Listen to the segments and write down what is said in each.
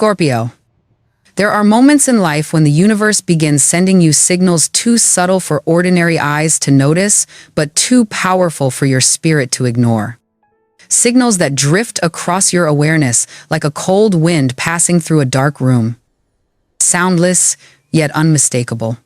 Scorpio. There are moments in life when the universe begins sending you signals too subtle for ordinary eyes to notice, but too powerful for your spirit to ignore. Signals that drift across your awareness like a cold wind passing through a dark room. Soundless, yet unmistakable.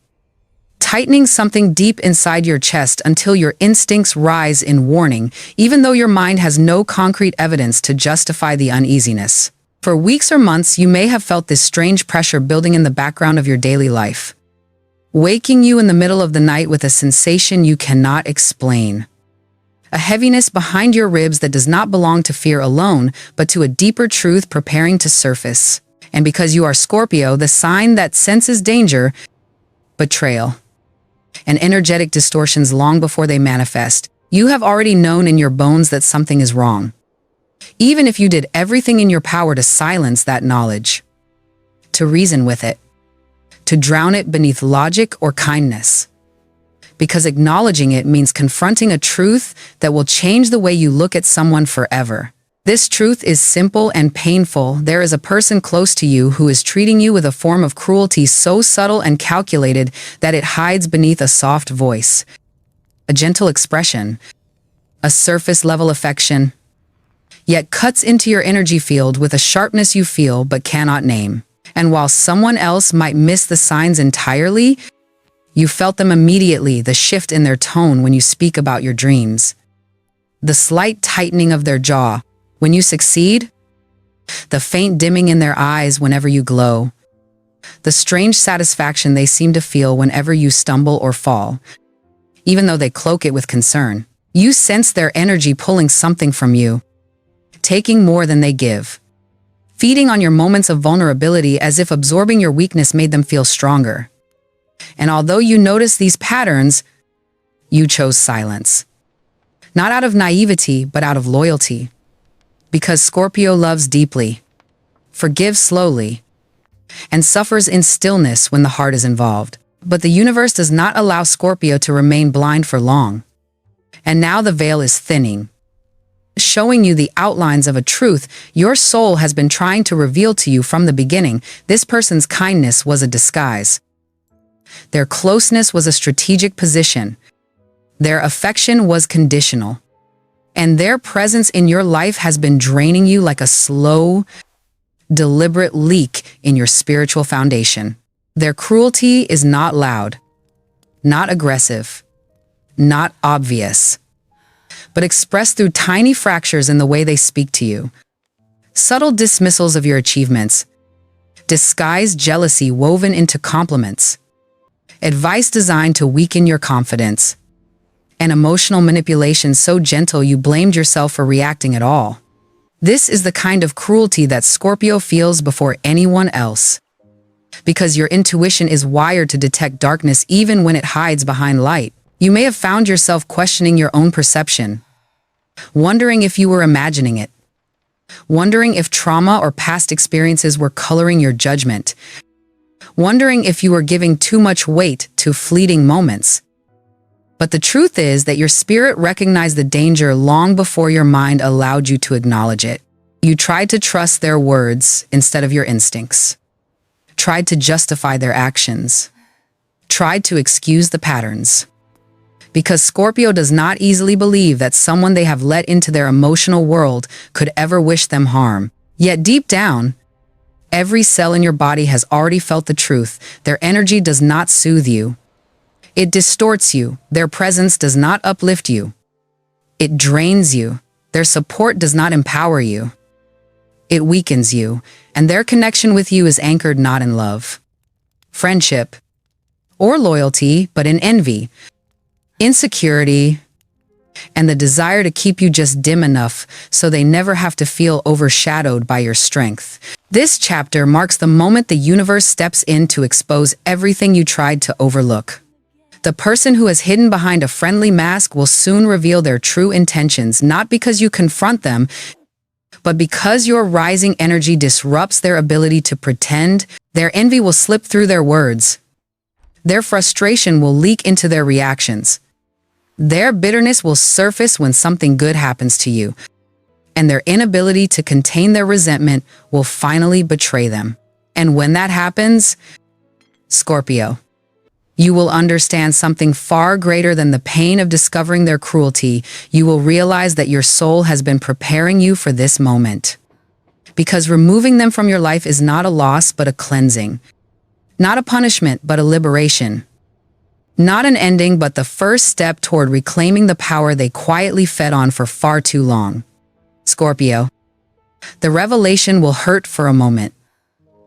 Tightening something deep inside your chest until your instincts rise in warning, even though your mind has no concrete evidence to justify the uneasiness. For weeks or months, you may have felt this strange pressure building in the background of your daily life, waking you in the middle of the night with a sensation you cannot explain. A heaviness behind your ribs that does not belong to fear alone, but to a deeper truth preparing to surface. And because you are Scorpio, the sign that senses danger, betrayal, and energetic distortions long before they manifest, you have already known in your bones that something is wrong. Even if you did everything in your power to silence that knowledge, to reason with it, to drown it beneath logic or kindness. Because acknowledging it means confronting a truth that will change the way you look at someone forever. This truth is simple and painful. There is a person close to you who is treating you with a form of cruelty so subtle and calculated that it hides beneath a soft voice, a gentle expression, a surface-level affection, yet cuts into your energy field with a sharpness you feel but cannot name. And while someone else might miss the signs entirely, you felt them immediately, the shift in their tone when you speak about your dreams, the slight tightening of their jaw when you succeed, the faint dimming in their eyes whenever you glow, the strange satisfaction they seem to feel whenever you stumble or fall. Even though they cloak it with concern, you sense their energy pulling something from you, taking more than they give, feeding on your moments of vulnerability as if absorbing your weakness made them feel stronger. And although you notice these patterns, you chose silence. Not out of naivety, but out of loyalty. Because Scorpio loves deeply, forgives slowly, and suffers in stillness when the heart is involved. But the universe does not allow Scorpio to remain blind for long. And now the veil is thinning, showing you the outlines of a truth your soul has been trying to reveal to you from the beginning. This person's kindness was a disguise. Their closeness was a strategic position. Their affection was conditional. And their presence in your life has been draining you like a slow, deliberate leak in your spiritual foundation. Their cruelty is not loud, not aggressive, not obvious, but expressed through tiny fractures in the way they speak to you. Subtle dismissals of your achievements, disguised jealousy woven into compliments, advice designed to weaken your confidence, and emotional manipulation so gentle you blamed yourself for reacting at all. This is the kind of cruelty that Scorpio feels before anyone else. Because your intuition is wired to detect darkness even when it hides behind light. You may have found yourself questioning your own perception, wondering if you were imagining it, wondering if trauma or past experiences were coloring your judgment, wondering if you were giving too much weight to fleeting moments. But the truth is that your spirit recognized the danger long before your mind allowed you to acknowledge it. You tried to trust their words instead of your instincts, tried to justify their actions, tried to excuse the patterns. Because Scorpio does not easily believe that someone they have let into their emotional world could ever wish them harm. Yet deep down, every cell in your body has already felt the truth. Their energy does not soothe you. It distorts you. Their presence does not uplift you. It drains you. Their support does not empower you. It weakens you, and their connection with you is anchored not in love, friendship, or loyalty, but in envy, insecurity, and the desire to keep you just dim enough so they never have to feel overshadowed by your strength. This chapter marks the moment the universe steps in to expose everything you tried to overlook. The person who is hidden behind a friendly mask will soon reveal their true intentions, not because you confront them, but because your rising energy disrupts their ability to pretend. Their envy will slip through their words. Their frustration will leak into their reactions. Their bitterness will surface when something good happens to you. and their inability to contain their resentment will finally betray them. And when that happens, Scorpio, you will understand something far greater than the pain of discovering their cruelty. You will realize that your soul has been preparing you for this moment. Because removing them from your life is not a loss, but a cleansing. Not a punishment, but a liberation. Not an ending, but the first step toward reclaiming the power they quietly fed on for far too long. Scorpio, the revelation will hurt for a moment,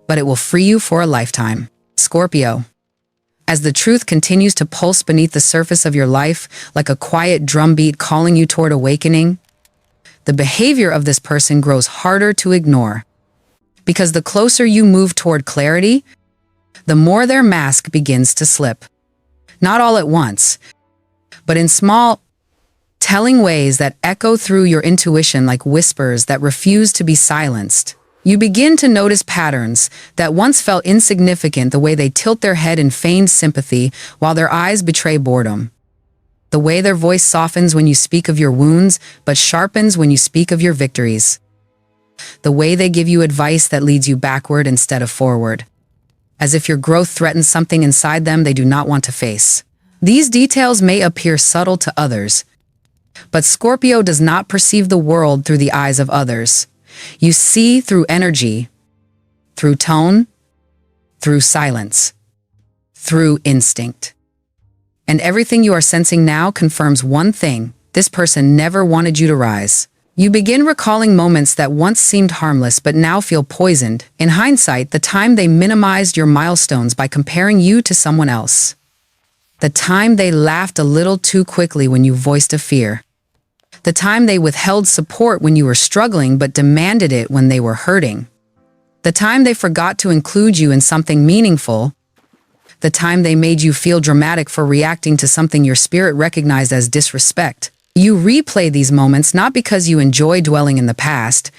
but it will free you for a lifetime. Scorpio, as the truth continues to pulse beneath the surface of your life like a quiet drumbeat calling you toward awakening, the behavior of this person grows harder to ignore. Because the closer you move toward clarity, the more their mask begins to slip. Not all at once, but in small, telling ways that echo through your intuition like whispers that refuse to be silenced. You begin to notice patterns that once felt insignificant, the way they tilt their head in feigned sympathy while their eyes betray boredom. The way their voice softens when you speak of your wounds, but sharpens when you speak of your victories. The way they give you advice that leads you backward instead of forward. As if your growth threatens something inside them they do not want to face. These details may appear subtle to others, but Scorpio does not perceive the world through the eyes of others. You see through energy, through tone, through silence, through instinct. And everything you are sensing now confirms one thing: this person never wanted you to rise. You begin recalling moments that once seemed harmless but now feel poisoned. In hindsight, the time they minimized your milestones by comparing you to someone else. The time they laughed a little too quickly when you voiced a fear. The time they withheld support when you were struggling but demanded it when they were hurting. The time they forgot to include you in something meaningful. The time they made you feel dramatic for reacting to something your spirit recognized as disrespect. You replay these moments not because you enjoy dwelling in the past,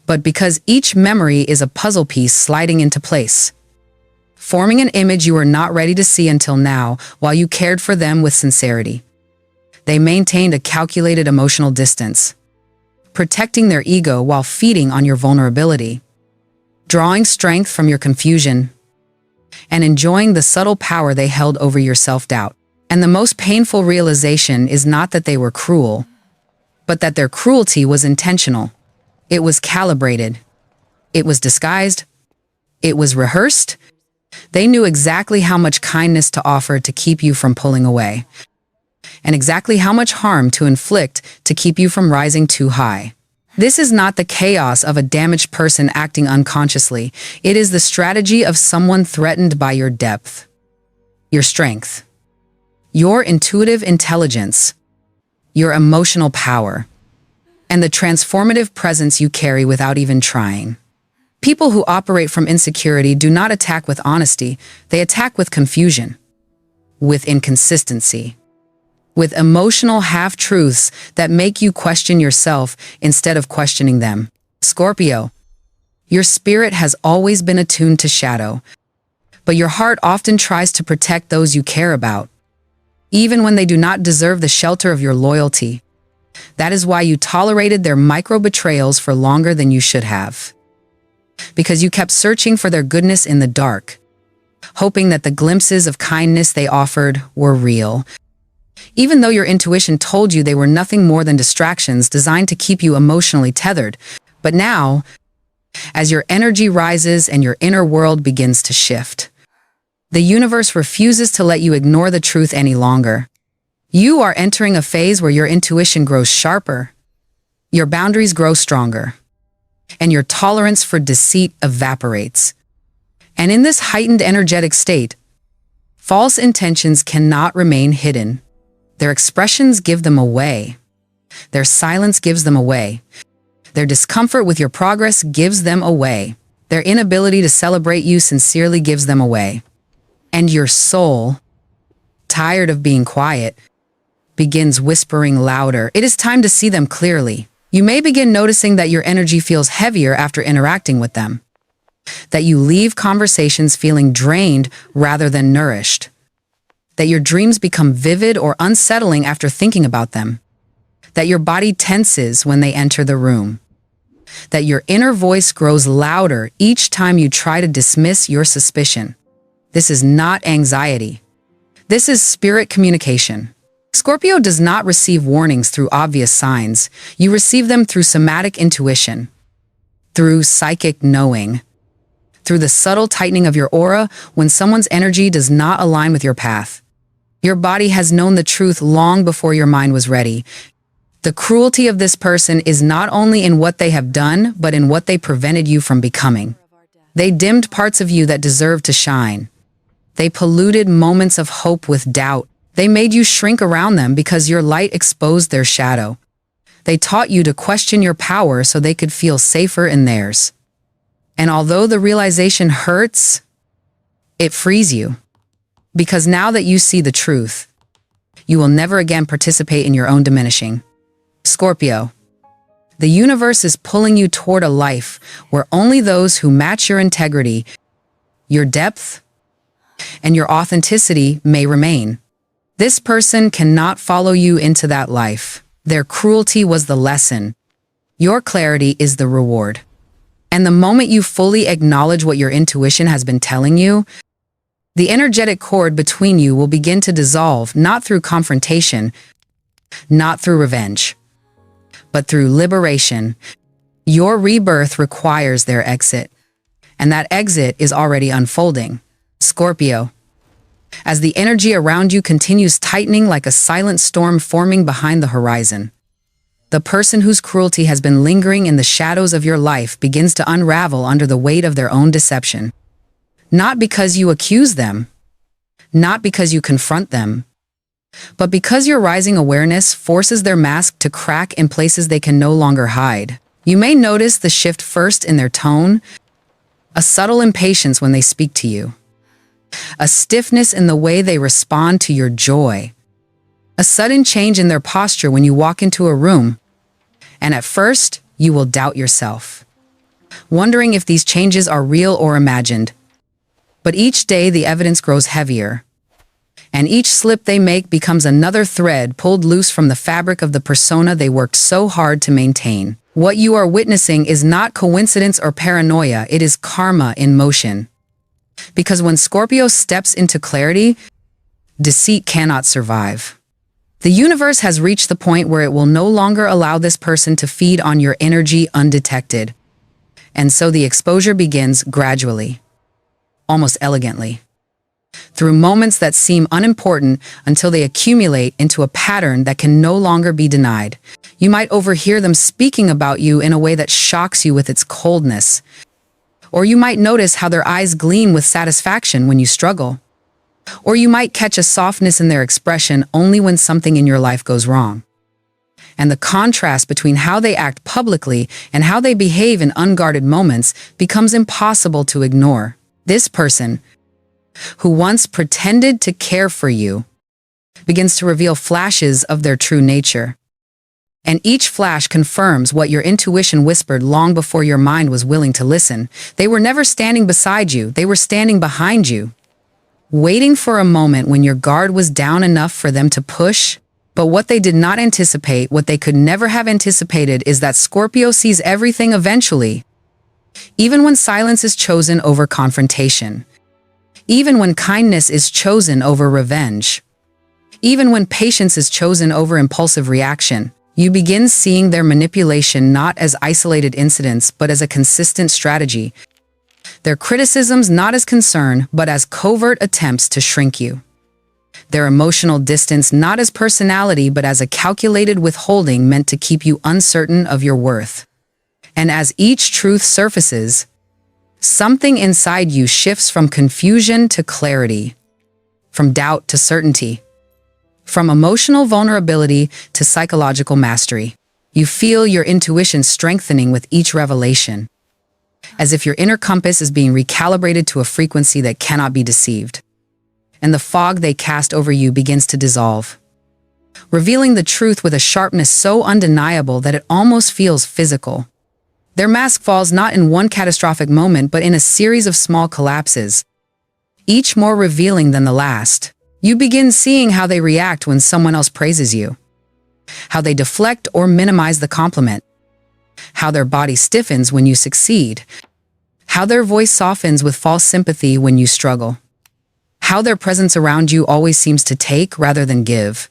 but because each memory is a puzzle piece sliding into place, forming an image you were not ready to see until now. While you cared for them with sincerity, they maintained a calculated emotional distance, protecting their ego while feeding on your vulnerability, drawing strength from your confusion, and enjoying the subtle power they held over your self-doubt. And the most painful realization is not that they were cruel, but that their cruelty was intentional. It was calibrated. It was disguised. It was rehearsed. They knew exactly how much kindness to offer to keep you from pulling away, and exactly how much harm to inflict to keep you from rising too high. This is not the chaos of a damaged person acting unconsciously. It is the strategy of someone threatened by your depth, your strength, your intuitive intelligence, your emotional power, and the transformative presence you carry without even trying. People who operate from insecurity do not attack with honesty. They attack with confusion, with inconsistency, with emotional half-truths that make you question yourself instead of questioning them. Scorpio, your spirit has always been attuned to shadow, but your heart often tries to protect those you care about, even when they do not deserve the shelter of your loyalty. That is why you tolerated their micro-betrayals for longer than you should have. Because you kept searching for their goodness in the dark, hoping that the glimpses of kindness they offered were real, even though your intuition told you they were nothing more than distractions designed to keep you emotionally tethered. But now, as your energy rises and your inner world begins to shift, the universe refuses to let you ignore the truth any longer. You are entering a phase where your intuition grows sharper, your boundaries grow stronger, and your tolerance for deceit evaporates. And in this heightened energetic state, false intentions cannot remain hidden. Their expressions give them away. Their silence gives them away. Their discomfort with your progress gives them away. Their inability to celebrate you sincerely gives them away. And your soul, tired of being quiet, begins whispering louder. It is time to see them clearly. You may begin noticing that your energy feels heavier after interacting with them, that you leave conversations feeling drained rather than nourished, that your dreams become vivid or unsettling after thinking about them, that your body tenses when they enter the room, that your inner voice grows louder each time you try to dismiss your suspicion. This is not anxiety. This is spirit communication. Scorpio does not receive warnings through obvious signs. You receive them through somatic intuition, through psychic knowing, through the subtle tightening of your aura when someone's energy does not align with your path. Your body has known the truth long before your mind was ready. The cruelty of this person is not only in what they have done, but in what they prevented you from becoming. They dimmed parts of you that deserved to shine. They polluted moments of hope with doubt. They made you shrink around them because your light exposed their shadow. They taught you to question your power so they could feel safer in theirs. And although the realization hurts, it frees you. Because now that you see the truth, you will never again participate in your own diminishing. Scorpio, the universe is pulling you toward a life where only those who match your integrity, your depth, and your authenticity may remain. This person cannot follow you into that life. Their cruelty was the lesson. Your clarity is the reward. And the moment you fully acknowledge what your intuition has been telling you, the energetic cord between you will begin to dissolve, not through confrontation, not through revenge, but through liberation. Your rebirth requires their exit, and that exit is already unfolding. Scorpio, as the energy around you continues tightening like a silent storm forming behind the horizon, the person whose cruelty has been lingering in the shadows of your life begins to unravel under the weight of their own deception. Not because you accuse them, not because you confront them, but because your rising awareness forces their mask to crack in places they can no longer hide. You may notice the shift first in their tone, a subtle impatience when they speak to you, a stiffness in the way they respond to your joy, a sudden change in their posture when you walk into a room, and at first, you will doubt yourself, wondering if these changes are real or imagined. But each day, the evidence grows heavier, and each slip they make becomes another thread pulled loose from the fabric of the persona they worked so hard to maintain. What you are witnessing is not coincidence or paranoia, it is karma in motion. Because when Scorpio steps into clarity, deceit cannot survive. The universe has reached the point where it will no longer allow this person to feed on your energy undetected. And so the exposure begins gradually, almost elegantly, through moments that seem unimportant until they accumulate into a pattern that can no longer be denied. You might overhear them speaking about you in a way that shocks you with its coldness. Or you might notice how their eyes gleam with satisfaction when you struggle. Or you might catch a softness in their expression only when something in your life goes wrong. And the contrast between how they act publicly and how they behave in unguarded moments becomes impossible to ignore. This person, who once pretended to care for you, begins to reveal flashes of their true nature. And each flash confirms what your intuition whispered long before your mind was willing to listen. They were never standing beside you, they were standing behind you, waiting for a moment when your guard was down enough for them to push. But what they did not anticipate, what they could never have anticipated, is that Scorpio sees everything eventually. Even when silence is chosen over confrontation. Even when kindness is chosen over revenge. Even when patience is chosen over impulsive reaction. You begin seeing their manipulation not as isolated incidents, but as a consistent strategy. Their criticisms not as concern, but as covert attempts to shrink you. Their emotional distance not as personality, but as a calculated withholding meant to keep you uncertain of your worth. And as each truth surfaces, something inside you shifts from confusion to clarity, from doubt to certainty, from emotional vulnerability to psychological mastery. You feel your intuition strengthening with each revelation, as if your inner compass is being recalibrated to a frequency that cannot be deceived. And the fog they cast over you begins to dissolve, revealing the truth with a sharpness so undeniable that it almost feels physical. Their mask falls not in one catastrophic moment, but in a series of small collapses, each more revealing than the last. You begin seeing how they react when someone else praises you, how they deflect or minimize the compliment, how their body stiffens when you succeed, how their voice softens with false sympathy when you struggle, how their presence around you always seems to take rather than give.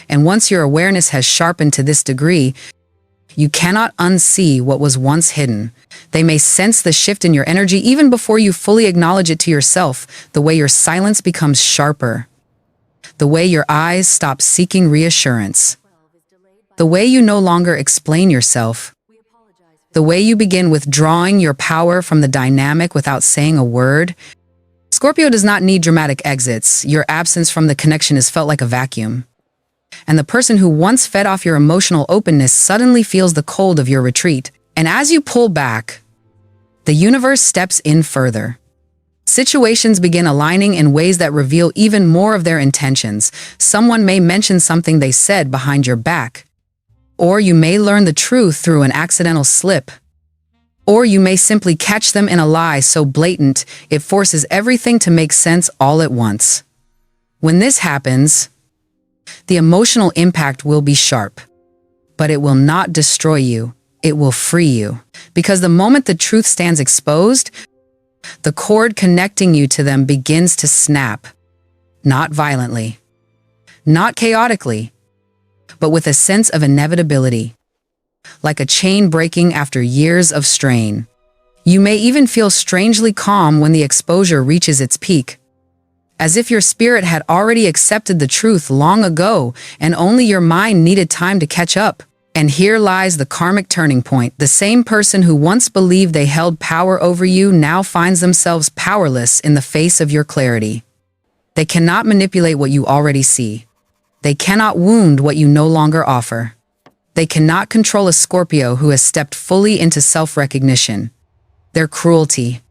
And once your awareness has sharpened to this degree, you cannot unsee what was once hidden. They may sense the shift in your energy even before you fully acknowledge it to yourself, the way your silence becomes sharper, the way your eyes stop seeking reassurance, the way you no longer explain yourself, the way you begin withdrawing your power from the dynamic without saying a word. Scorpio does not need dramatic exits. Your absence from the connection is felt like a vacuum. And the person who once fed off your emotional openness suddenly feels the cold of your retreat. And as you pull back, the universe steps in further. Situations begin aligning in ways that reveal even more of their intentions. Someone may mention something they said behind your back, or you may learn the truth through an accidental slip, or you may simply catch them in a lie so blatant it forces everything to make sense all at once. When this happens, the emotional impact will be sharp, but it will not destroy you. It will free you. Because the moment the truth stands exposed, the cord connecting you to them begins to snap. Not violently, not chaotically, but with a sense of inevitability, like a chain breaking after years of strain. You may even feel strangely calm when the exposure reaches its peak, as if your spirit had already accepted the truth long ago and only your mind needed time to catch up. And here lies the karmic turning point. The same person who once believed they held power over you now finds themselves powerless in the face of your clarity. They cannot manipulate what you already see. They cannot wound what you no longer offer. They cannot control a Scorpio who has stepped fully into self-recognition. Their cruelty,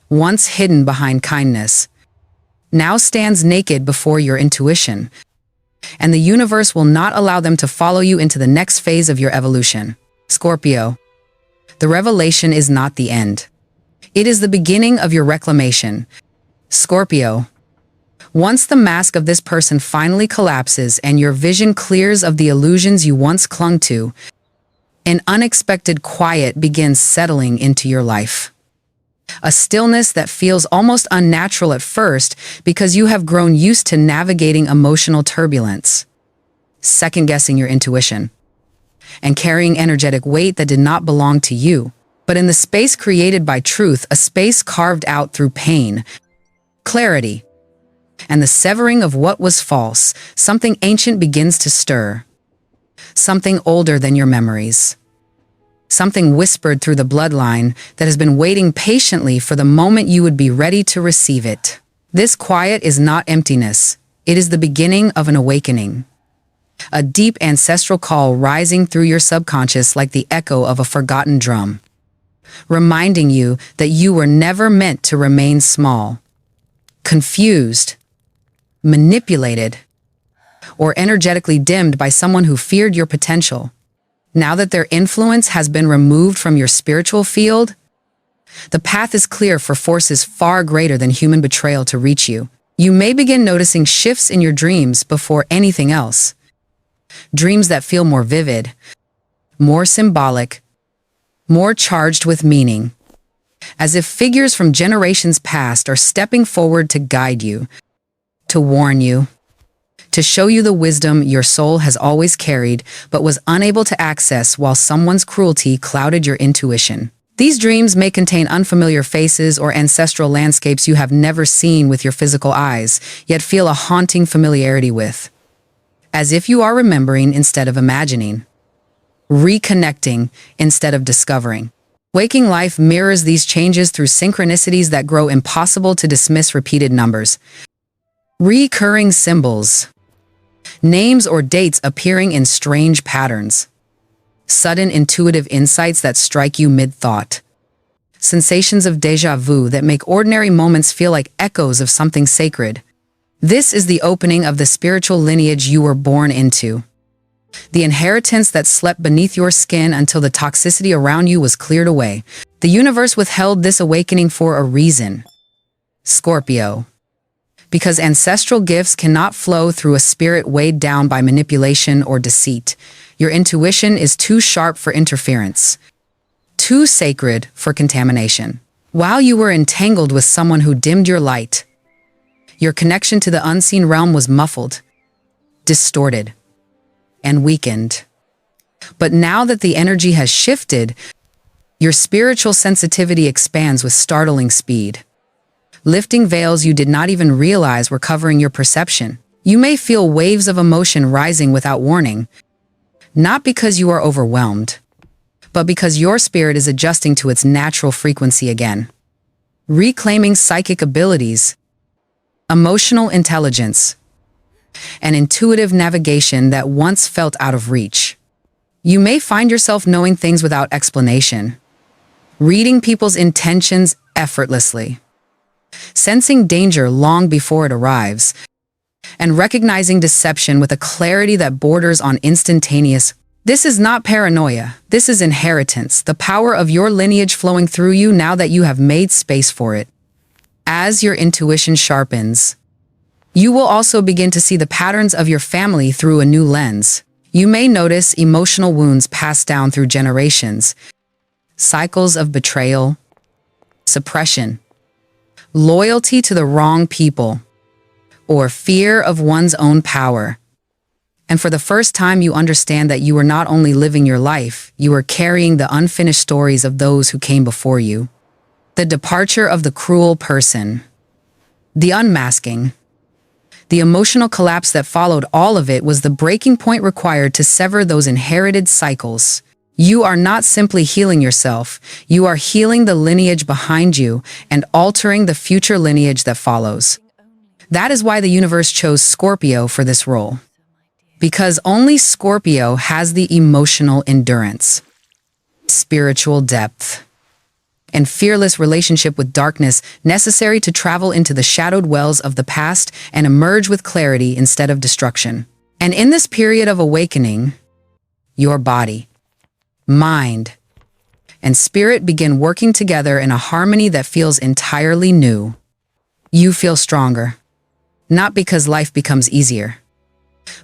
once hidden behind kindness, now stands naked before your intuition, and the universe will not allow them to follow you into the next phase of your evolution. Scorpio, the revelation is not the end. It is the beginning of your reclamation. Scorpio, once the mask of this person finally collapses and your vision clears of the illusions you once clung to, an unexpected quiet begins settling into your life. A stillness that feels almost unnatural at first because you have grown used to navigating emotional turbulence, second-guessing your intuition, and carrying energetic weight that did not belong to you. But in the space created by truth, a space carved out through pain, clarity, and the severing of what was false, something ancient begins to stir, something older than your memories. Something whispered through the bloodline that has been waiting patiently for the moment you would be ready to receive it. This quiet is not emptiness. It is the beginning of an awakening. A deep ancestral call rising through your subconscious like the echo of a forgotten drum, reminding you that you were never meant to remain small, confused, manipulated, or energetically dimmed by someone who feared your potential. Now that their influence has been removed from your spiritual field, the path is clear for forces far greater than human betrayal to reach you. You may begin noticing shifts in your dreams before anything else. Dreams that feel more vivid, more symbolic, more charged with meaning, as if figures from generations past are stepping forward to guide you, to warn you, to show you the wisdom your soul has always carried but was unable to access while someone's cruelty clouded your intuition. These dreams may contain unfamiliar faces or ancestral landscapes you have never seen with your physical eyes, yet feel a haunting familiarity with, as if you are remembering instead of imagining, reconnecting instead of discovering. Waking life mirrors these changes through synchronicities that grow impossible to dismiss. Repeated numbers, recurring symbols, names or dates appearing in strange patterns, sudden intuitive insights that strike you mid-thought, sensations of déjà vu that make ordinary moments feel like echoes of something sacred. This is the opening of the spiritual lineage you were born into, the inheritance that slept beneath your skin until the toxicity around you was cleared away. The universe withheld this awakening for a reason. Scorpio, Because ancestral gifts cannot flow through a spirit weighed down by manipulation or deceit. Your intuition is too sharp for interference, too sacred for contamination. While you were entangled with someone who dimmed your light, your connection to the unseen realm was muffled, distorted, and weakened. But now that the energy has shifted, your spiritual sensitivity expands with startling speed, lifting veils you did not even realize were covering your perception. You may feel waves of emotion rising without warning, not because you are overwhelmed, but because your spirit is adjusting to its natural frequency again, reclaiming psychic abilities, emotional intelligence, and intuitive navigation that once felt out of reach. You may find yourself knowing things without explanation, reading people's intentions effortlessly, sensing danger long before it arrives, and recognizing deception with a clarity that borders on instantaneous. This is not paranoia. This is inheritance, the power of your lineage flowing through you now that you have made space for it. As your intuition sharpens, you will also begin to see the patterns of your family through a new lens. You may notice emotional wounds passed down through generations, cycles of betrayal, suppression, loyalty to the wrong people, or fear of one's own power. And for the first time, you understand that you are not only living your life, you are carrying the unfinished stories of those who came before you. The departure of the cruel person, the unmasking, the emotional collapse that followed all of it was the breaking point required to sever those inherited cycles. You are not simply healing yourself, you are healing the lineage behind you and altering the future lineage that follows. That is why the universe chose Scorpio for this role. Because only Scorpio has the emotional endurance, spiritual depth, and fearless relationship with darkness necessary to travel into the shadowed wells of the past and emerge with clarity instead of destruction. And in this period of awakening, your body, mind, and spirit begin working together in a harmony that feels entirely new. You feel stronger, not because life becomes easier,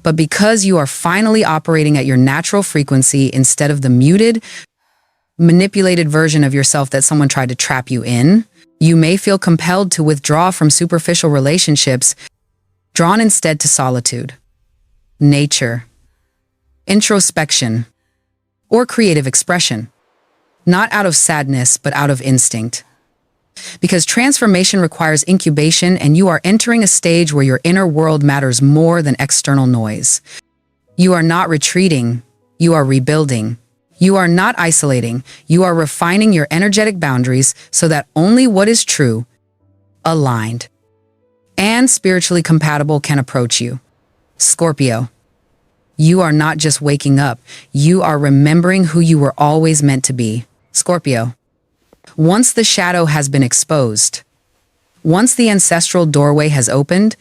but because you are finally operating at your natural frequency instead of the muted, manipulated version of yourself that someone tried to trap you in. You may feel compelled to withdraw from superficial relationships, drawn instead to solitude, nature, introspection, or creative expression, not out of sadness, but out of instinct. Because transformation requires incubation, and you are entering a stage where your inner world matters more than external noise. You are not retreating, you are rebuilding. You are not isolating, you are refining your energetic boundaries so that only what is true, aligned, and spiritually compatible can approach you. Scorpio, you are not just waking up, you are remembering who you were always meant to be. Scorpio, once the shadow has been exposed, once the ancestral doorway has opened,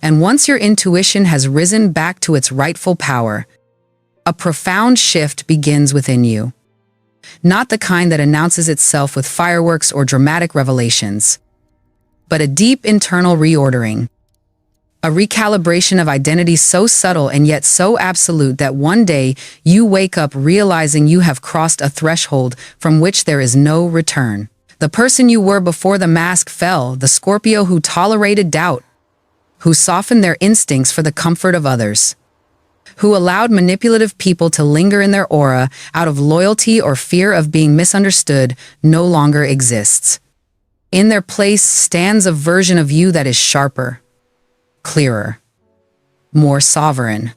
and once your intuition has risen back to its rightful power, a profound shift begins within you. Not the kind that announces itself with fireworks or dramatic revelations, but a deep internal reordering. A recalibration of identity so subtle and yet so absolute that one day you wake up realizing you have crossed a threshold from which there is no return. The person you were before the mask fell, the Scorpio who tolerated doubt, who softened their instincts for the comfort of others, who allowed manipulative people to linger in their aura out of loyalty or fear of being misunderstood, no longer exists. In their place stands a version of you that is sharper, clearer, more sovereign,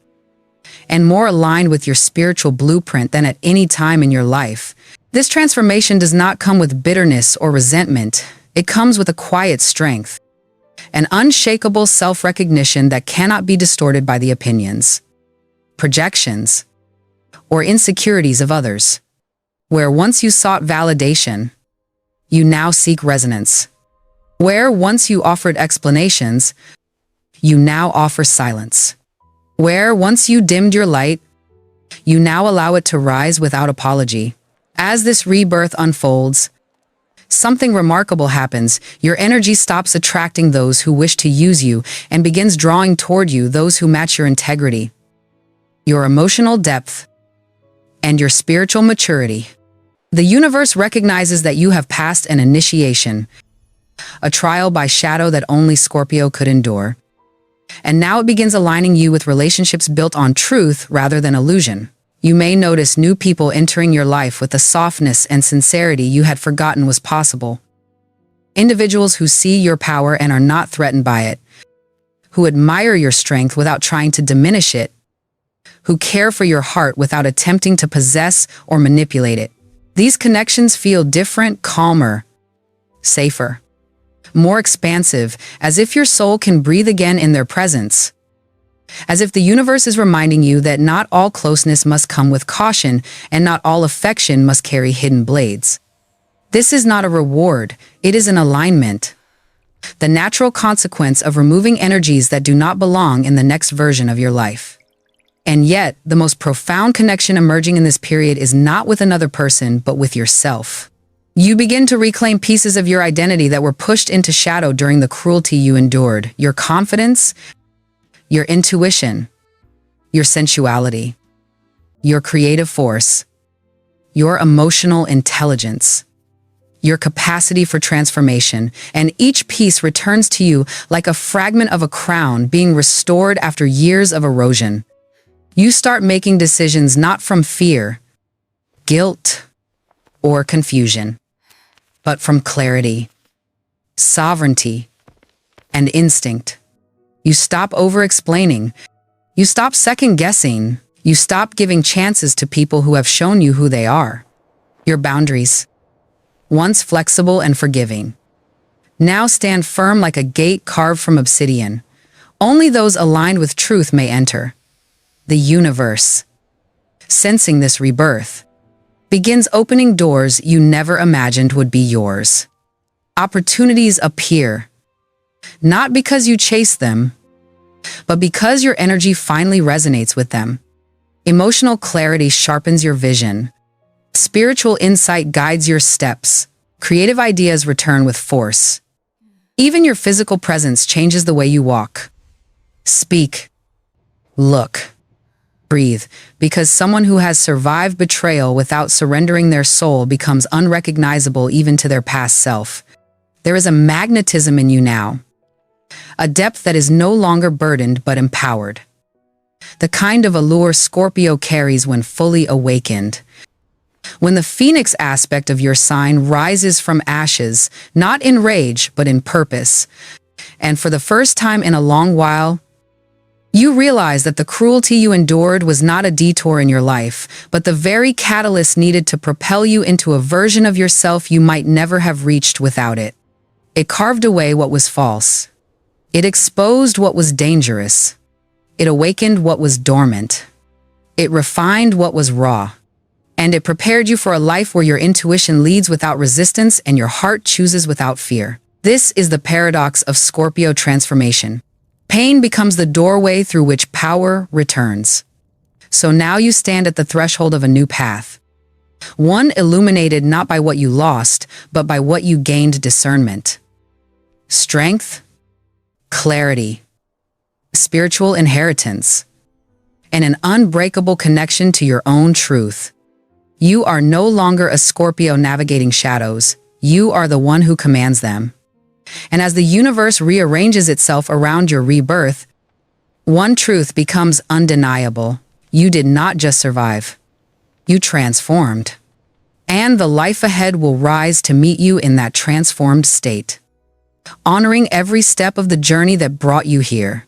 and more aligned with your spiritual blueprint than at any time in your life. This transformation does not come with bitterness or resentment. It comes with a quiet strength, an unshakable self-recognition that cannot be distorted by the opinions, projections, or insecurities of others. Where once you sought validation, you now seek resonance. Where once you offered explanations, you now offer silence. Where once you dimmed your light, you now allow it to rise without apology. As this rebirth unfolds, something remarkable happens. Your energy stops attracting those who wish to use you and begins drawing toward you those who match your integrity, your emotional depth, and your spiritual maturity. The universe recognizes that you have passed an initiation, a trial by shadow that only Scorpio could endure. And now it begins aligning you with relationships built on truth rather than illusion. You may notice new people entering your life with a softness and sincerity you had forgotten was possible. Individuals who see your power and are not threatened by it, who admire your strength without trying to diminish it, who care for your heart without attempting to possess or manipulate it. These connections feel different, calmer, safer, more expansive, as if your soul can breathe again in their presence. As if the universe is reminding you that not all closeness must come with caution and not all affection must carry hidden blades. This is not a reward, it is an alignment. The natural consequence of removing energies that do not belong in the next version of your life. And yet, the most profound connection emerging in this period is not with another person, but with yourself. You begin to reclaim pieces of your identity that were pushed into shadow during the cruelty you endured. Your confidence, your intuition, your sensuality, your creative force, your emotional intelligence, your capacity for transformation, and each piece returns to you like a fragment of a crown being restored after years of erosion. You start making decisions not from fear, guilt, or confusion, but from clarity, sovereignty, and instinct. You stop over-explaining. You stop second-guessing. You stop giving chances to people who have shown you who they are. Your boundaries, once flexible and forgiving, now stand firm like a gate carved from obsidian. Only those aligned with truth may enter. The universe, sensing this rebirth, begins opening doors you never imagined would be yours. Opportunities appear, not because you chase them, but because your energy finally resonates with them. Emotional clarity sharpens your vision. Spiritual insight guides your steps. Creative ideas return with force. Even your physical presence changes the way you walk, speak, look, breathe, because someone who has survived betrayal without surrendering their soul becomes unrecognizable even to their past self. There is a magnetism in you now, a depth that is no longer burdened but empowered. The kind of allure Scorpio carries when fully awakened. When the phoenix aspect of your sign rises from ashes, not in rage but in purpose, and for the first time in a long while, you realize that the cruelty you endured was not a detour in your life, but the very catalyst needed to propel you into a version of yourself you might never have reached without it. It carved away what was false. It exposed what was dangerous. It awakened what was dormant. It refined what was raw. And it prepared you for a life where your intuition leads without resistance and your heart chooses without fear. This is the paradox of Scorpio transformation. Pain becomes the doorway through which power returns. So now you stand at the threshold of a new path. One illuminated not by what you lost, but by what you gained: discernment, strength, clarity, spiritual inheritance, and an unbreakable connection to your own truth. You are no longer a Scorpio navigating shadows. You are the one who commands them. And as the universe rearranges itself around your rebirth, one truth becomes undeniable. You did not just survive. You transformed. And the life ahead will rise to meet you in that transformed state, honoring every step of the journey that brought you here.